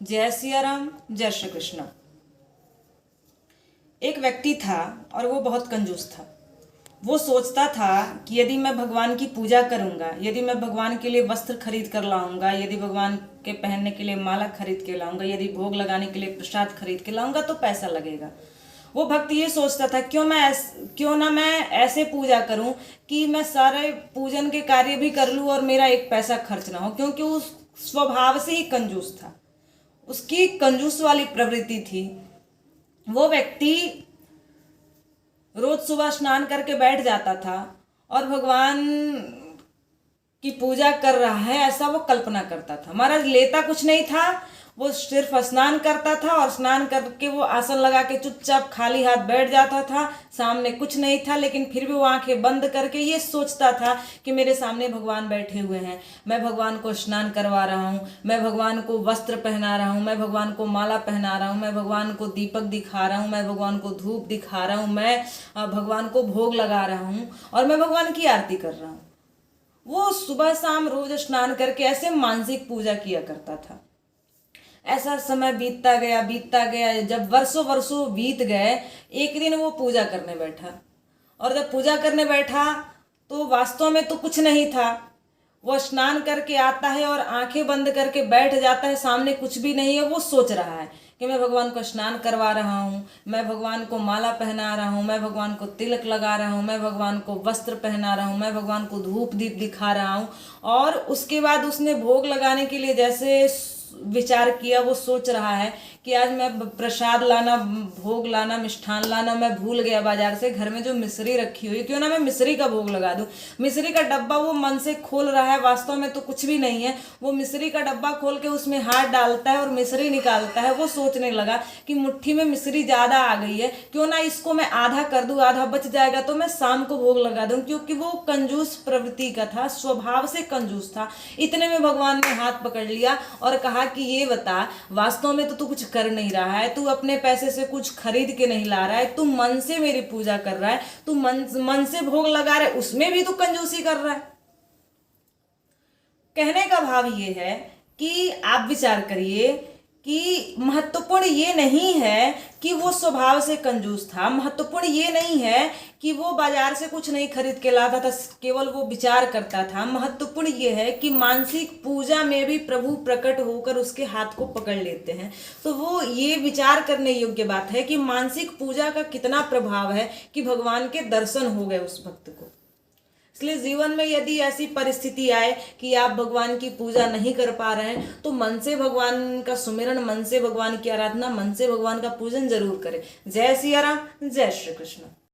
जय सिया राम, जय श्री कृष्ण। एक व्यक्ति था और वो बहुत कंजूस था। वो सोचता था कि यदि मैं भगवान की पूजा करूंगा, यदि मैं भगवान के लिए वस्त्र खरीद कर लाऊंगा, यदि भगवान के पहनने के लिए माला खरीद के लाऊंगा, यदि भोग लगाने के लिए प्रसाद खरीद के लाऊंगा तो पैसा लगेगा। वो भक्त ये सोचता था क्यों ना मैं ऐसे पूजा करूं कि मैं सारे पूजन के कार्य भी कर लूं और मेरा एक पैसा खर्च ना हो, क्योंकि वो स्वभाव से ही कंजूस था। उसकी कंजूस वाली प्रवृत्ति थी। वो व्यक्ति रोज सुबह स्नान करके बैठ जाता था और भगवान की पूजा कर रहा है ऐसा वो कल्पना करता था। महाराज लेता कुछ नहीं था, वो सिर्फ स्नान करता था और स्नान करके वो आसन लगा के चुपचाप खाली हाथ बैठ जाता था। सामने कुछ नहीं था, लेकिन फिर भी वो आंखें बंद करके ये सोचता था कि मेरे सामने भगवान बैठे हुए हैं, मैं भगवान को स्नान करवा रहा हूँ, मैं भगवान को वस्त्र पहना रहा हूँ, मैं भगवान को माला पहना रहा हूँ, मैं भगवान को दीपक दिखा रहा हूँ, मैं भगवान को धूप दिखा रहा हूँ, मैं भगवान को भोग लगा रहा हूँ और मैं भगवान की आरती कर रहा हूँ। वो सुबह शाम रोज स्नान करके ऐसे मानसिक पूजा किया करता था। ऐसा समय बीतता गया। जब वर्षों वर्षों बीत गए, एक दिन वो पूजा करने बैठा और जब पूजा करने बैठा तो वास्तव में तो कुछ नहीं था। वो स्नान करके आता है और आंखें बंद करके बैठ जाता है, सामने कुछ भी नहीं है। वो सोच रहा है कि मैं भगवान को स्नान करवा रहा हूँ, मैं भगवान को माला पहना रहा हूँ, मैं भगवान को तिलक लगा रहा हूँ, मैं भगवान को वस्त्र पहना रहा हूँ, मैं भगवान को धूप दीप दिखा रहा हूँ। और उसके बाद उसने भोग लगाने के लिए जैसे विचार किया, वो सोच रहा है कि आज मैं प्रसाद लाना, भोग लाना, मिष्ठान लाना मैं भूल गया बाजार से। घर में जो मिश्री रखी हुई, क्यों ना मैं मिश्री का भोग लगा दूं। मिश्री का डब्बा वो मन से खोल रहा है, वास्तव में तो कुछ भी नहीं है। वो मिश्री का डब्बा खोल के उसमें हाथ डालता है और मिश्री निकालता है। वो सोचने लगा कि मुट्ठी में मिश्री ज्यादा आ गई है, क्यों ना इसको मैं आधा कर दूं, आधा बच जाएगा तो मैं शाम को भोग लगा दूं। क्योंकि वो कंजूस प्रवृत्ति का था, स्वभाव से कंजूस था। इतने में भगवान ने हाथ पकड़ लिया और कहा कि ये बता, वास्तव में तो तू कुछ कर नहीं रहा है, तू अपने पैसे से कुछ खरीद के नहीं ला रहा है, तू मन से मेरी पूजा कर रहा है, तू मन से भोग लगा रहा है, उसमें भी तू कंजूसी कर रहा है। कहने का भाव ये है कि आप विचार करिए कि महत्वपूर्ण ये नहीं है कि वो स्वभाव से कंजूस था, महत्वपूर्ण ये नहीं है कि वो बाजार से कुछ नहीं खरीद के लाता था, केवल वो विचार करता था। महत्वपूर्ण ये है कि मानसिक पूजा में भी प्रभु प्रकट होकर उसके हाथ को पकड़ लेते हैं। तो वो ये विचार करने योग्य बात है कि मानसिक पूजा का कितना प्रभाव है कि भगवान के दर्शन हो गए उस भक्त को। इसलिए जीवन में यदि ऐसी परिस्थिति आए कि आप भगवान की पूजा नहीं कर पा रहे हैं तो मन से भगवान का सुमिरन, मन से भगवान की आराधना, मन से भगवान का पूजन जरूर करें। जय सिया राम, जय श्री कृष्ण।